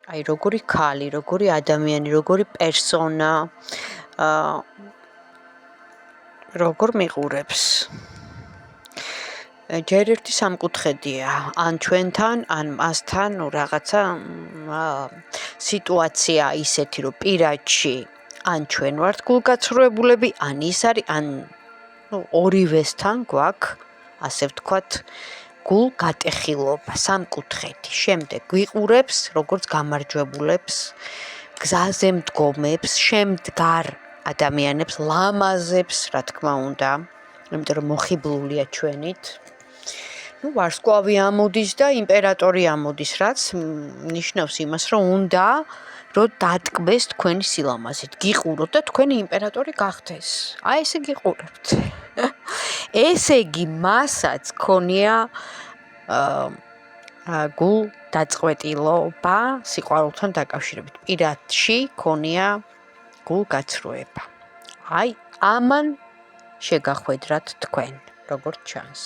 აი როგორი ქალი, როგორი ადამიანი, როგორი პერსონა, როგორ მიყურებს. ჯერ ერთი სამკუთხედია, ან ჩვენთან, ან მასთან, რაღაცა სიტუაცია ისეთი, რომ პირადში ან ჩვენ ვართ გულგაცრუებულები, ან ის არის, ან ორივესთან გვაქვს, ასე ვთქვათ, გულგატეხილობა, სამკუთხედი. შემდეგ გვიყურებს, როგორც გამარჯვებულებს, გზაზე მდგომებს, შემდგარ ადამიანებს, ლამაზებს, რა თქმა უნდა, იმიტომ რომ მოხიბლულია ჩვენით. ვარსკვლავი ამოდის და იმპერატორი ამოდის, რაც ნიშნავს იმას, რომ უნდა რომ დატკბეს თქვენი სილამაზით, გიყუროთ და თქვენი იმპერატორი გახდეს. აი ესე გიყურებთ. ესე იგი მასაც ქონია გულდაწყვეტილობა სიყვარულთან დაკავშირებით. პირადში ქონია გულგაცრუება. აი ამან შეგახვედრათ თქვენ, როგორც ჩანს.